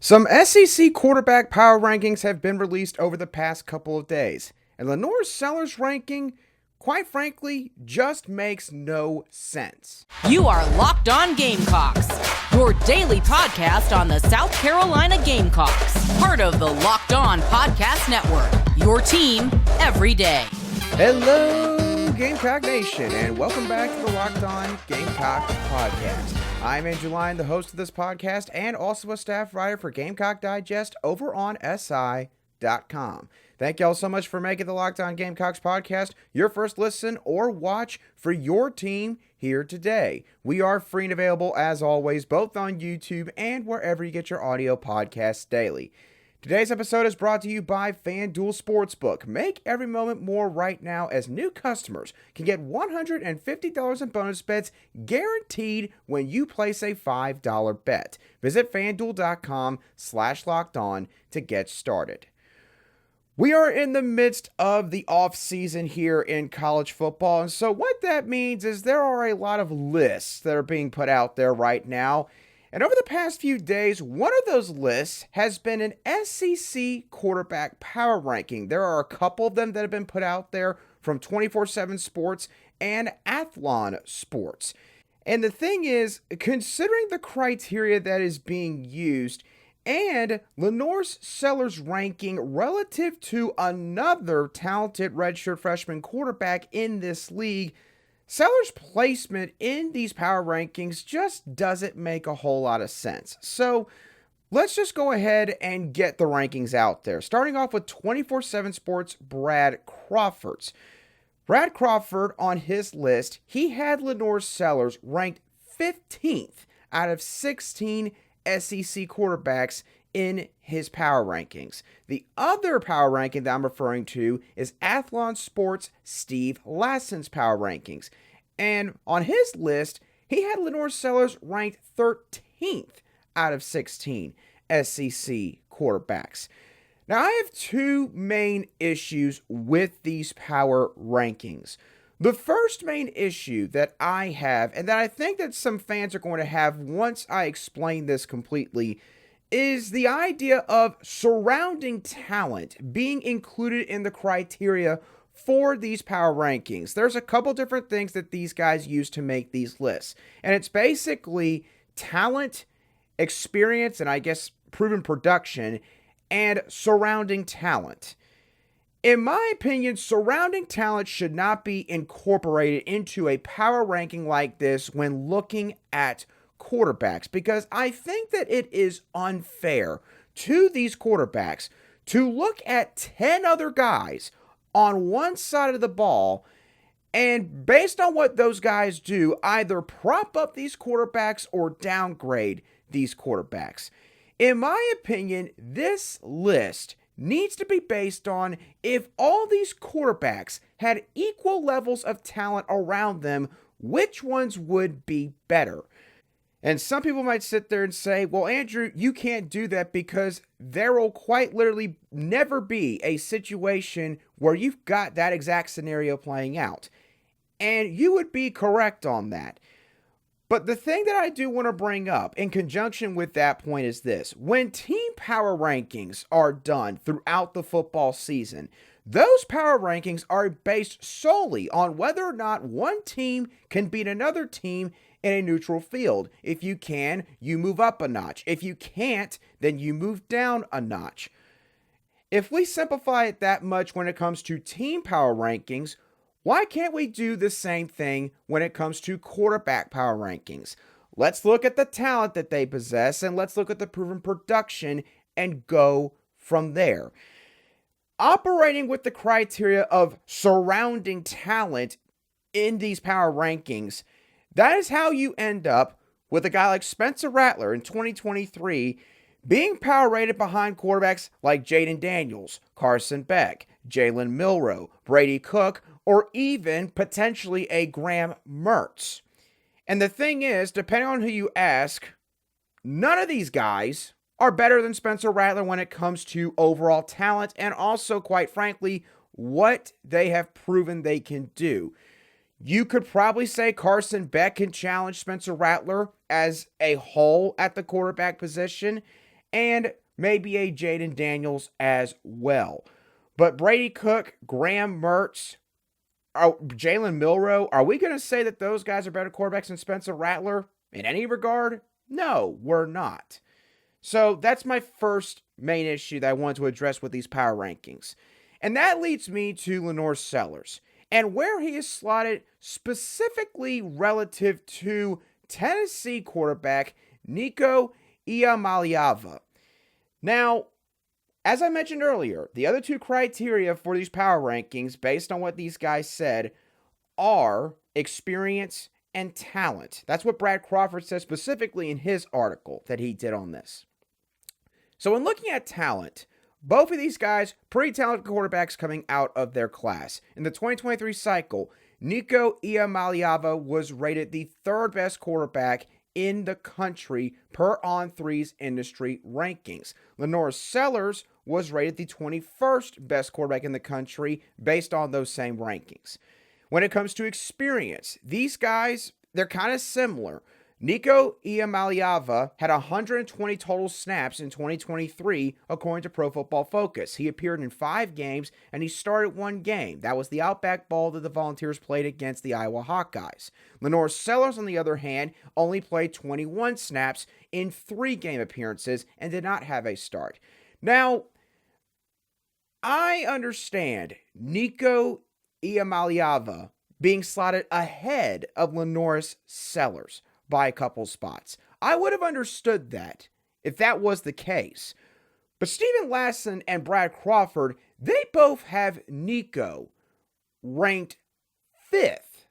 Some SEC quarterback power rankings have been released over the past couple of days, and LaNorris Sellers' ranking, quite frankly, just makes no sense. You are Locked On Gamecocks, your daily podcast on the South Carolina Gamecocks, part of the Locked On Podcast Network, your team every day. Hello, Gamecock Nation, and welcome back to the Locked On Gamecocks podcast. I'm Andrew Lyon, the host of this podcast, and also a staff writer for Gamecock Digest over on SI.com. Thank y'all so much for making the Locked On Gamecocks podcast your first listen or watch for your team here today. We are free and available, as always, both on YouTube and wherever you get your audio podcasts daily. Today's episode is brought to you by FanDuel Sportsbook. Make every moment more right now as new customers can get $150 in bonus bets guaranteed when you place a $5 bet. Visit FanDuel.com/lockedon to get started. We are in the midst of the offseason here in college football, and so what that means is there are a lot of lists that are being put out there right now. And over the past few days, one of those lists has been an SEC quarterback power ranking. There are a couple of them that have been put out there from 24/7 Sports and Athlon Sports. And the thing is, considering the criteria that is being used and LaNorris Sellers' ranking relative to another talented redshirt freshman quarterback in this league, Sellers' placement in these power rankings just doesn't make a whole lot of sense. So let's just go ahead and get the rankings out there. Starting off with 24/7 Sports' Brad Crawford's. Brad Crawford, on his list, he had LaNorris Sellers ranked 15th out of 16 SEC quarterbacks in his power rankings. The other power ranking that I'm referring to is Athlon Sports' Steve Lasson's power rankings. And on his list, he had LaNorris Sellers ranked 13th out of 16 SEC quarterbacks. Now, I have two main issues with these power rankings. The first main issue that I have, and that I think that some fans are going to have once I explain this completely, is the idea of surrounding talent being included in the criteria for these power rankings. There's a couple different things that these guys use to make these lists, and it's basically talent, experience, and I guess proven production, and surrounding talent. In my opinion, surrounding talent should not be incorporated into a power ranking like this when looking at quarterbacks, because I think that it is unfair to these quarterbacks to look at 10 other guys on one side of the ball and, based on what those guys do, either prop up these quarterbacks or downgrade these quarterbacks. In my opinion, this list needs to be based on if all these quarterbacks had equal levels of talent around them, which ones would be better. And some people might sit there and say, well, Andrew, you can't do that because there will quite literally never be a situation where you've got that exact scenario playing out. And you would be correct on that. But the thing that I do want to bring up in conjunction with that point is this. When team power rankings are done throughout the football season, those power rankings are based solely on whether or not one team can beat another team in a neutral field. If you can, you move up a notch. If you can't, then you move down a notch. If we simplify it that much when it comes to team power rankings, why can't we do the same thing when it comes to quarterback power rankings? Let's look at the talent that they possess and let's look at the proven production and go from there. Operating with the criteria of surrounding talent in these power rankings, that is how you end up with a guy like Spencer Rattler in 2023 being power rated behind quarterbacks like Jaden Daniels, Carson Beck, Jalen Milroe, Brady Cook, or even potentially a Graham Mertz. And the thing is, depending on who you ask, none of these guys are better than Spencer Rattler when it comes to overall talent and also, quite frankly, what they have proven they can do. You could probably say Carson Beck can challenge Spencer Rattler as a whole at the quarterback position. and maybe a Jaden Daniels as well. But Brady Cook, Graham Mertz, Jalen Milroe, are we going to say that those guys are better quarterbacks than Spencer Rattler in any regard? No, we're not. So that's my first main issue that I wanted to address with these power rankings. And that leads me to LaNorris Sellers and where he is slotted specifically relative to Tennessee quarterback Nico Malava. Now, as I mentioned earlier, the other two criteria for these power rankings, based on what these guys said, are experience and talent. That's what Brad Crawford says specifically in his article that he did on this. So when looking at talent, both of these guys, pretty talented quarterbacks coming out of their class. In the 2023 cycle, Nico Malava was rated the third best quarterback in the country per On3's industry rankings. LaNorris Sellers was rated the 21st best quarterback in the country based on those same rankings. When it comes to experience, these guys, they're kind of similar. Nico Malava had 120 total snaps in 2023, according to Pro Football Focus. He appeared in 5 games, and he started 1 game. That was the Outback Bowl that the Volunteers played against the Iowa Hawkeyes. LaNorris Sellers, on the other hand, only played 21 snaps in 3 game appearances and did not have a start. Now, I understand Nico Malava being slotted ahead of LaNorris Sellers by a couple spots. I would have understood that if that was the case. But Stephen Lasson and Brad Crawford, they both have Nico ranked 5th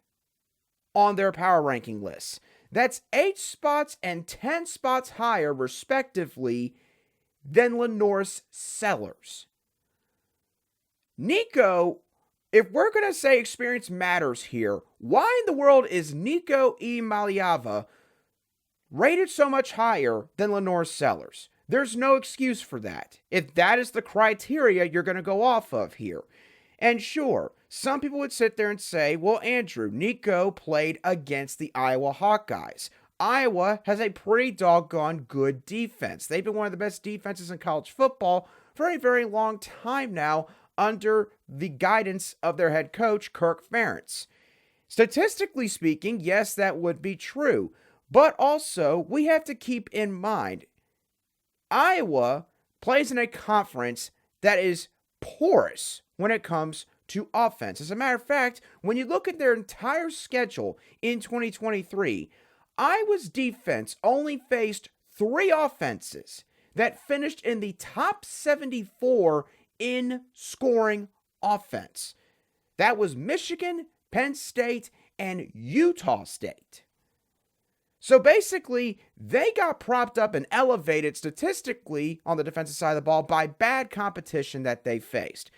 on their power ranking lists. That's 8 spots and 10 spots higher, respectively, than LaNorris Sellers. Nico, if we're going to say experience matters here, why in the world is Nico Malava rated so much higher than LaNorris Sellers? There's no excuse for that, if that is the criteria you're going to go off of here. And sure, some people would sit there and say, well, Andrew, Nico played against the Iowa Hawkeyes. Iowa has a pretty doggone good defense. They've been one of the best defenses in college football for a very long time now, under the guidance of their head coach, Kirk Ferentz. Statistically speaking, yes, that would be true. But also, we have to keep in mind, Iowa plays in a conference that is porous when it comes to offense. As a matter of fact, when you look at their entire schedule in 2023, Iowa's defense only faced 3 offenses that finished in the top 74 in scoring offense. That was Michigan, Penn State, and Utah State. So basically, they got propped up and elevated statistically on the defensive side of the ball by bad competition that they faced.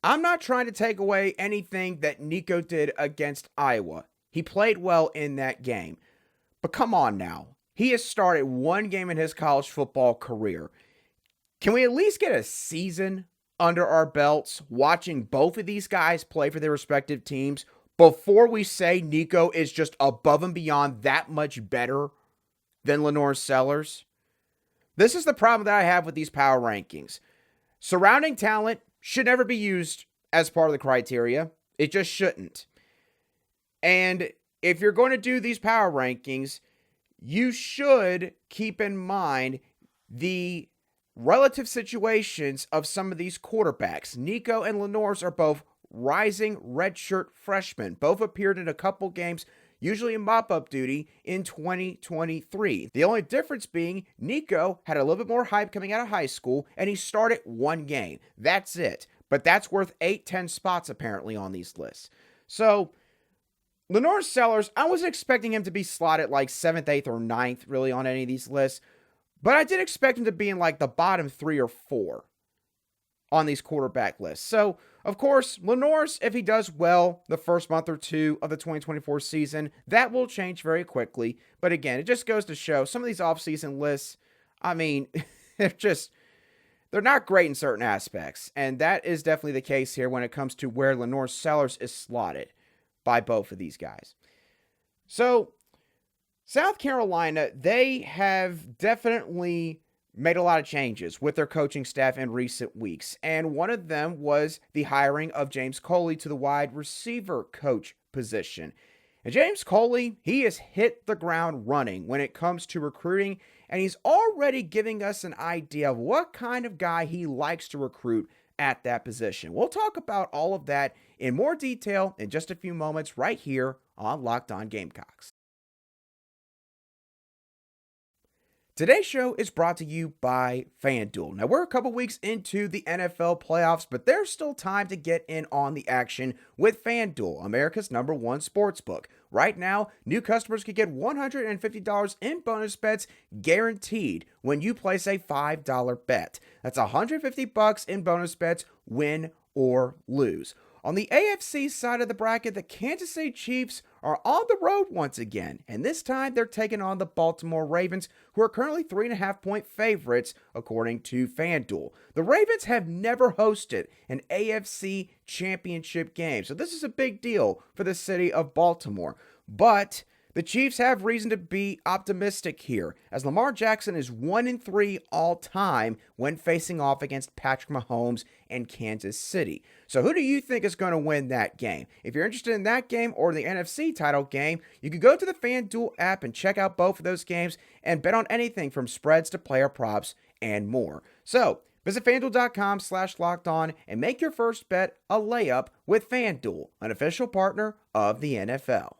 I'm not trying to take away anything that Nico did against Iowa. He played well in that game. But come on now. He has started 1 game in his college football career. Can we at least get a season under our belts watching both of these guys play for their respective teams before we say Nico is just above and beyond that much better than LaNorris Sellers? This is the problem that I have with these power rankings. Surrounding talent should never be used as part of the criteria. It just shouldn't. And if you're going to do these power rankings, you should keep in mind the relative situations of some of these quarterbacks. Nico and LaNorris are both rising redshirt freshmen. Both appeared in a couple games, usually in mop-up duty, in 2023. The only difference being Nico had a little bit more hype coming out of high school, and he started 1 game. That's it. But that's worth 8-10 spots apparently on these lists. So LaNorris Sellers, I wasn't expecting him to be slotted like 7th, 8th, or 9th really on any of these lists. But I did expect him to be in like the bottom 3 or 4 on these quarterback lists. So, of course, LaNorris, if he does well the first month or 2 of the 2024 season, that will change very quickly. But again, it just goes to show some of these offseason lists, I mean, they're not great in certain aspects. And that is definitely the case here when it comes to where LaNorris Sellers is slotted by both of these guys. So, South Carolina, they have definitely made a lot of changes with their coaching staff in recent weeks, and one of them was the hiring of James Coley to the wide receiver coach position. And James Coley, he has hit the ground running when it comes to recruiting, and he's already giving us an idea of what kind of guy he likes to recruit at that position. We'll talk about all of that in more detail in just a few moments right here on Locked On Gamecocks. Today's show is brought to you by FanDuel. Now, we're a couple weeks into the NFL playoffs, but there's still time to get in on the action with FanDuel, America's #1 sportsbook. Right now, new customers can get $150 in bonus bets guaranteed when you place a $5 bet. That's $150 in bonus bets, win or lose. On the AFC side of the bracket, the Kansas City Chiefs are on the road once again, and this time they're taking on the Baltimore Ravens, who are currently 3.5-point favorites according to FanDuel. The Ravens have never hosted an AFC championship game, so this is a big deal for the city of Baltimore. But the Chiefs have reason to be optimistic here, as Lamar Jackson is 1-3 all time when facing off against Patrick Mahomes and Kansas City. So who do you think is going to win that game? If you're interested in that game or the NFC title game, you can go to the FanDuel app and check out both of those games and bet on anything from spreads to player props and more. So visit FanDuel.com/lockedon and make your first bet a layup with FanDuel, an official partner of the NFL.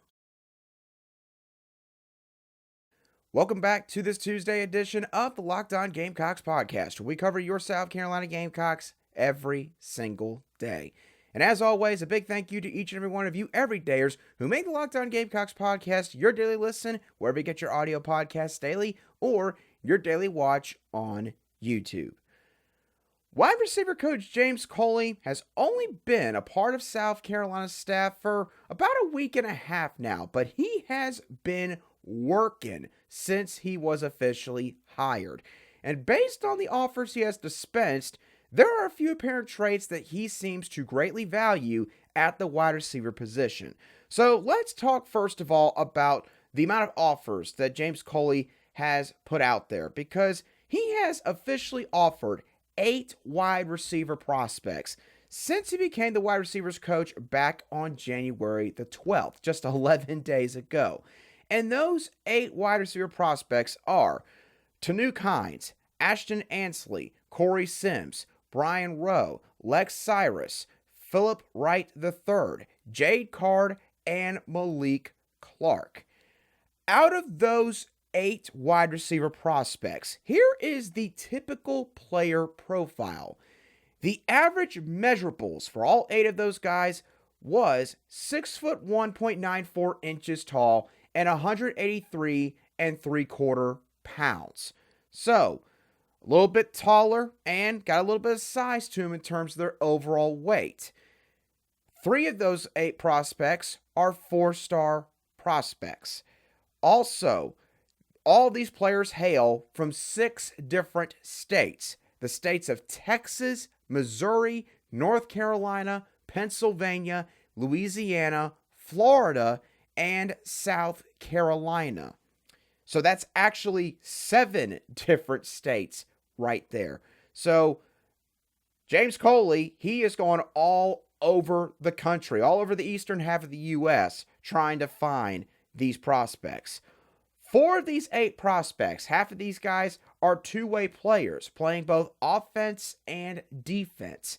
Welcome back to this Tuesday edition of the Locked On Gamecocks podcast, where we cover your South Carolina Gamecocks every single day. And as always, a big thank you to each and every one of you everydayers who make the Locked On Gamecocks podcast your daily listen, wherever you get your audio podcasts daily, or your daily watch on YouTube. Wide receiver coach James Coley has only been a part of South Carolina's staff for about a week and a half now, but he has been working since he was officially hired. And based on the offers he has dispensed, there are a few apparent traits that he seems to greatly value at the wide receiver position. So let's talk first of all about the amount of offers that James Coley has put out there, because he has officially offered 8 wide receiver prospects since he became the wide receivers coach back on January the 12th, just 11 days ago. And those 8 wide receiver prospects are Tanu Kynes, Ashton Ansley, Corey Sims, Brian Rowe, Lex Cyrus, Philip Wright III, Jade Card, and Malik Clark. Out of those 8 wide receiver prospects, here is the typical player profile. The average measurables for all 8 of those guys was 6'1", 1.94 inches tall, and 183 3/4 pounds. So, a little bit taller and got a little bit of size to them in terms of their overall weight. 3 of those 8 prospects are 4-star prospects. Also, all these players hail from 6 different states. The states of Texas, Missouri, North Carolina, Pennsylvania, Louisiana, Florida, and South Carolina. So that's actually 7 different states right there. So James Coley, he is going all over the country, all over the eastern half of the U.S., trying to find these prospects. 4 of these 8 prospects, half of these guys are two-way players, playing both offense and defense.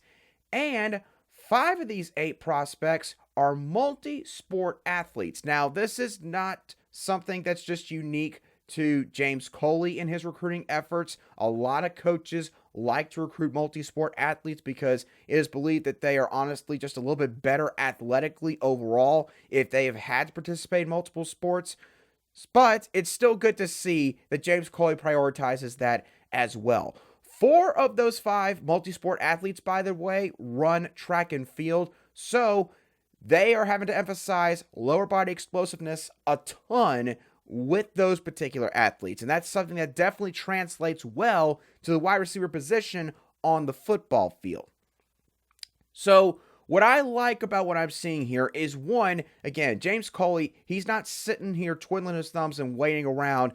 And 5 of these 8 prospects are multi-sport athletes. Now, this is not something that's just unique to James Coley in his recruiting efforts. A lot of coaches like to recruit multi-sport athletes because it is believed that they are honestly just a little bit better athletically overall if they have had to participate in multiple sports. But it's still good to see that James Coley prioritizes that as well. 4 of those 5 multi-sport athletes, by the way, run track and field. So they are having to emphasize lower body explosiveness a ton with those particular athletes. And that's something that definitely translates well to the wide receiver position on the football field. So what I like about what I'm seeing here is, one, again, James Coley, he's not sitting here twiddling his thumbs and waiting around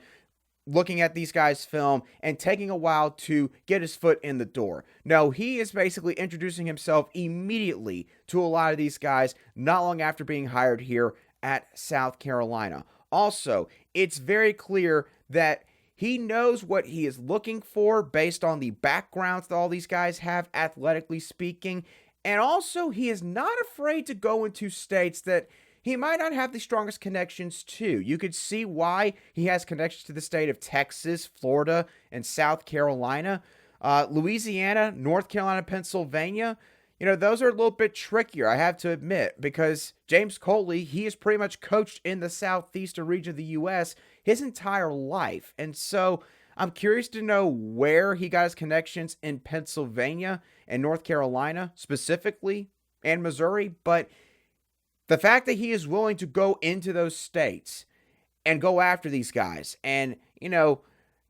looking at these guys' film and taking a while to get his foot in the door. No, he is basically introducing himself immediately to a lot of these guys not long after being hired here at South Carolina. Also, it's very clear that he knows what he is looking for based on the backgrounds that all these guys have, athletically speaking. And also, he is not afraid to go into states that he might not have the strongest connections to. You could see why he has connections to the state of Texas, Florida, and South Carolina. Louisiana, North Carolina, Pennsylvania, those are a little bit trickier, I have to admit, because James Coley, he has pretty much coached in the southeastern region of the U.S. his entire life. And so I'm curious to know where he got his connections in Pennsylvania and North Carolina specifically, and Missouri. But the fact that he is willing to go into those states and go after these guys and,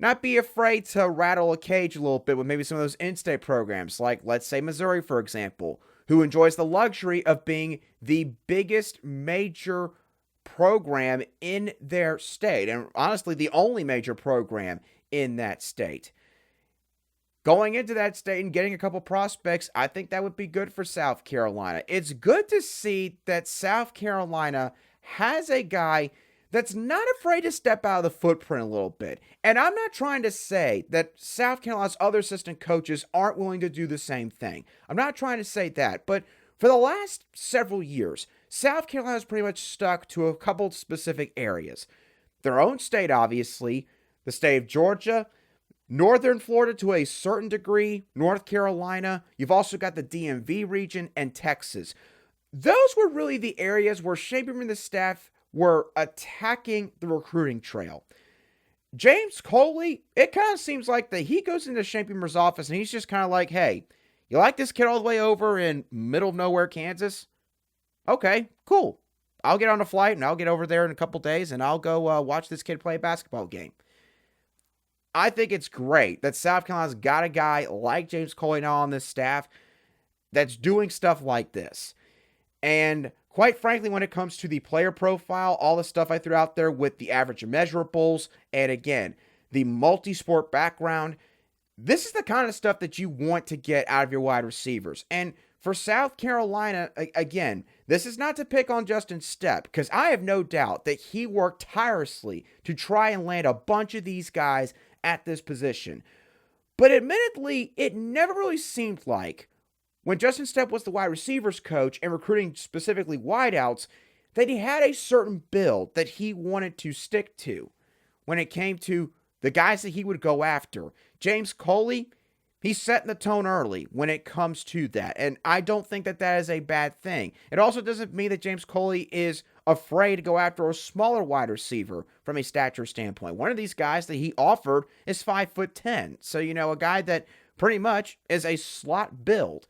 not be afraid to rattle a cage a little bit with maybe some of those in-state programs, like, let's say, Missouri, for example, who enjoys the luxury of being the biggest major program in their state, and honestly, the only major program in that state. Going into that state and getting a couple prospects, I think that would be good for South Carolina. It's good to see that South Carolina has a guy that's not afraid to step out of the footprint a little bit. And I'm not trying to say that South Carolina's other assistant coaches aren't willing to do the same thing. I'm not trying to say that. But for the last several years, South Carolina's pretty much stuck to a couple specific areas. Their own state, obviously, the state of Georgia, Northern Florida to a certain degree, North Carolina. You've also got the DMV region and Texas. Those were really the areas where Shaper and the staff were attacking the recruiting trail. James Coley, it kind of seems like that he goes into Shane Beamer's office and he's just kind of like, hey, you like this kid all the way over in middle of nowhere, Kansas? Okay, cool. I'll get on a flight and I'll get over there in a couple days and I'll go watch this kid play a basketball game. I think it's great that South Carolina's got a guy like James Coley now on this staff that's doing stuff like this. And quite frankly, when it comes to the player profile, all the stuff I threw out there with the average measurables, and again, the multi-sport background, this is the kind of stuff that you want to get out of your wide receivers. And for South Carolina, again, this is not to pick on Justin Stepp, because I have no doubt that he worked tirelessly to try and land a bunch of these guys at this position. But admittedly, it never really seemed like, when Justin Stepp was the wide receivers coach and recruiting specifically wideouts, that he had a certain build that he wanted to stick to when it came to the guys that he would go after. James Coley, he's setting the tone early when it comes to that, and I don't think that that is a bad thing. It also doesn't mean that James Coley is afraid to go after a smaller wide receiver from a stature standpoint. One of these guys that he offered is 5'10", so a guy that pretty much is a slot build.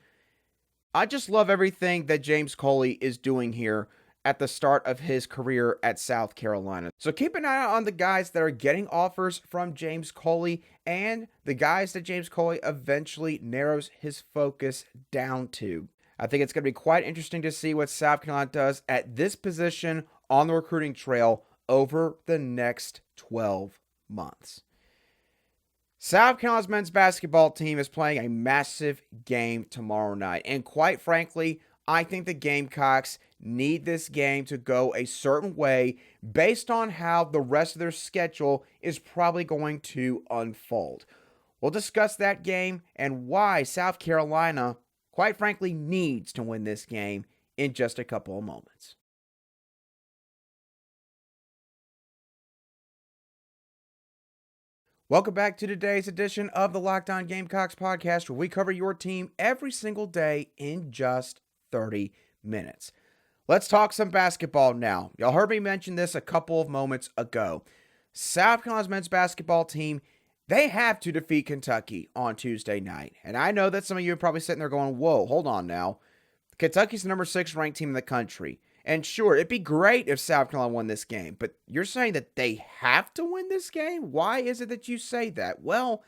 I just love everything that James Coley is doing here at the start of his career at South Carolina. So keep an eye out on the guys that are getting offers from James Coley and the guys that James Coley eventually narrows his focus down to. I think it's going to be quite interesting to see what South Carolina does at this position on the recruiting trail over the next 12 months. South Carolina's men's basketball team is playing a massive game tomorrow night. And quite frankly, I think the Gamecocks need this game to go a certain way based on how the rest of their schedule is probably going to unfold. We'll discuss that game and why South Carolina, quite frankly, needs to win this game in just a couple of moments. Welcome back to today's edition of the Locked On Gamecocks podcast, where we cover your team every single day in just 30 minutes. Let's talk some basketball now. Y'all heard me mention this a couple of moments ago. South Carolina's men's basketball team, they have to defeat Kentucky on Tuesday night. And I know that some of you are probably sitting there going, whoa, hold on now. Kentucky's the number 6 ranked team in the country. And sure, it'd be great if South Carolina won this game, but you're saying that they have to win this game? Why is it that you say that? Well,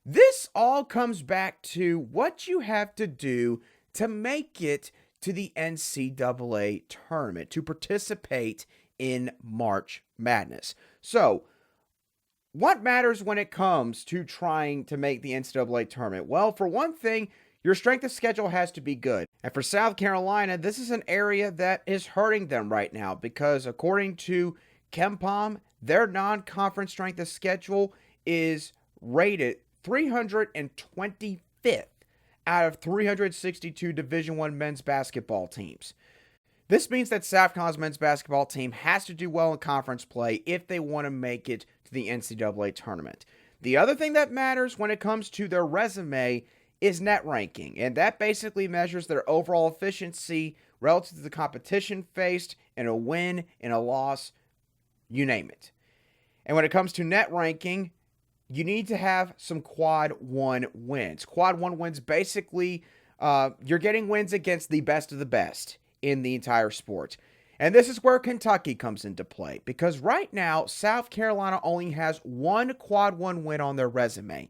this all comes back to what you have to do to make it to the NCAA tournament, to participate in March Madness. So, what matters when it comes to trying to make the NCAA tournament? Well, for one thing, your strength of schedule has to be good. And for South Carolina, this is an area that is hurting them right now because according to KenPom, their non-conference strength of schedule is rated 325th out of 362 Division I men's basketball teams. This means that South Carolina's men's basketball team has to do well in conference play if they want to make it to the NCAA tournament. The other thing that matters when it comes to their resume is net ranking, and that basically measures their overall efficiency relative to the competition faced in a win, in a loss, you name it. And when it comes to net ranking, you need to have some quad 1 wins. Quad 1 wins, basically, you're getting wins against the best of the best in the entire sport. And this is where Kentucky comes into play, because right now, South Carolina only has one quad 1 win on their resume.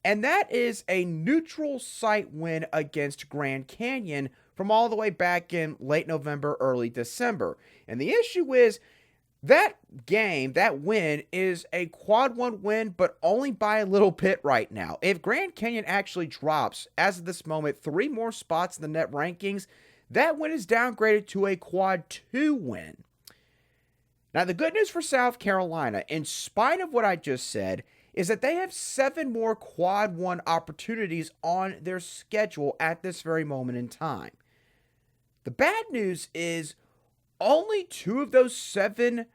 And that is a neutral site win against Grand Canyon from all the way back in late November, early December. And the issue is that game, that win, is a quad 1 win, but only by a little bit right now. If Grand Canyon actually drops, as of this moment, 3 more spots in the net rankings, that win is downgraded to a quad 2 win. Now, the good news for South Carolina, in spite of what I just said, is that they have 7 more quad 1 opportunities on their schedule at this very moment in time. The bad news is only 2 of those 7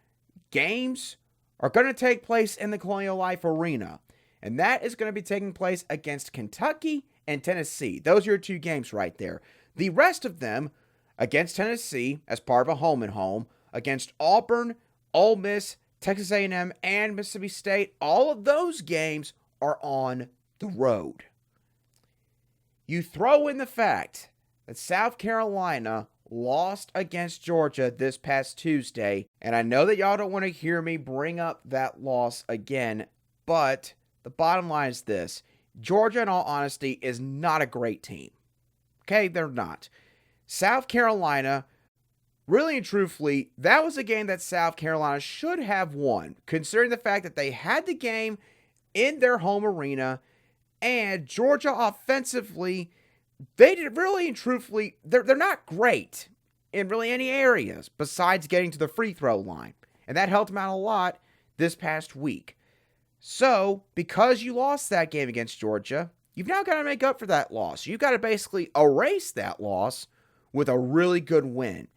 games are going to take place in the Colonial Life Arena. And that is going to be taking place against Kentucky and Tennessee. Those are your 2 games right there. The rest of them against Tennessee as part of a home and home, against Auburn, Ole Miss, Texas A&M, and Mississippi State, all of those games are on the road. You throw in the fact that South Carolina lost against Georgia this past Tuesday, and I know that y'all don't want to hear me bring up that loss again, but the bottom line is this. Georgia, in all honesty, is not a great team. Okay, they're not. South Carolina, really and truthfully, that was a game that South Carolina should have won, considering the fact that they had the game in their home arena, and Georgia offensively, they did really and truthfully, they're not great in really any areas besides getting to the free throw line, and that helped them out a lot this past week. So, because you lost that game against Georgia, you've now got to make up for that loss. You've got to basically erase that loss with a really good win.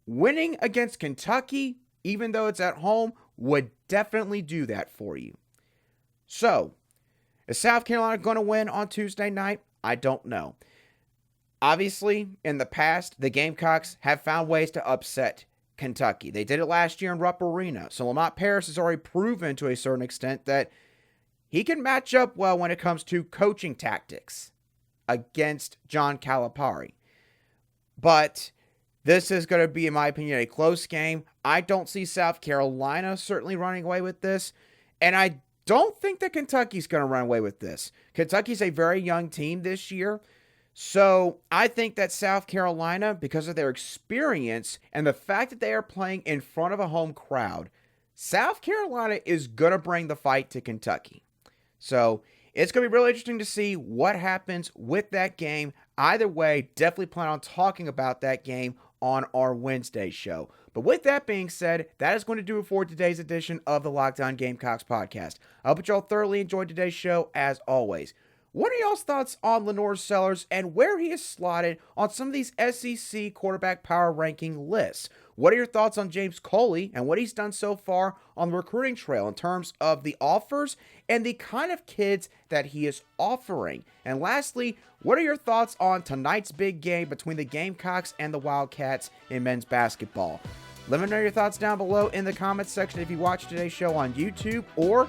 Winning against Kentucky, even though it's at home, would definitely do that for you. So, is South Carolina going to win on Tuesday night? I don't know. Obviously, in the past, the Gamecocks have found ways to upset Kentucky. They did it last year in Rupp Arena. So Lamont Paris has already proven to a certain extent that he can match up well when it comes to coaching tactics against John Calipari. But this is going to be, in my opinion, a close game. I don't see South Carolina certainly running away with this. And I don't think that Kentucky's going to run away with this. Kentucky's a very young team this year. So I think that South Carolina, because of their experience and the fact that they are playing in front of a home crowd, South Carolina is going to bring the fight to Kentucky. So it's going to be really interesting to see what happens with that game. Either way, definitely plan on talking about that game on our Wednesday show. But with that being said, that is going to do it for today's edition of the Locked On Gamecocks podcast. I hope y'all thoroughly enjoyed today's show as always. What are y'all's thoughts on LaNorris Sellers and where he is slotted on some of these SEC quarterback power ranking lists? What are your thoughts on James Coley and what he's done so far on the recruiting trail in terms of the offers and the kind of kids that he is offering? And lastly, what are your thoughts on tonight's big game between the Gamecocks and the Wildcats in men's basketball? Let me know your thoughts down below in the comments section if you watch today's show on YouTube, or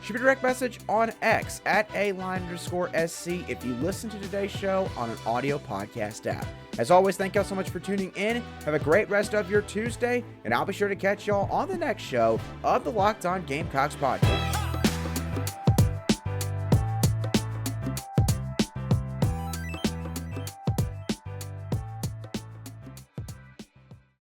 shoot me a direct message on X at @A_SC if you listen to today's show on an audio podcast app. As always, thank y'all so much for tuning in. Have a great rest of your Tuesday, and I'll be sure to catch y'all on the next show of the Locked On Gamecocks podcast.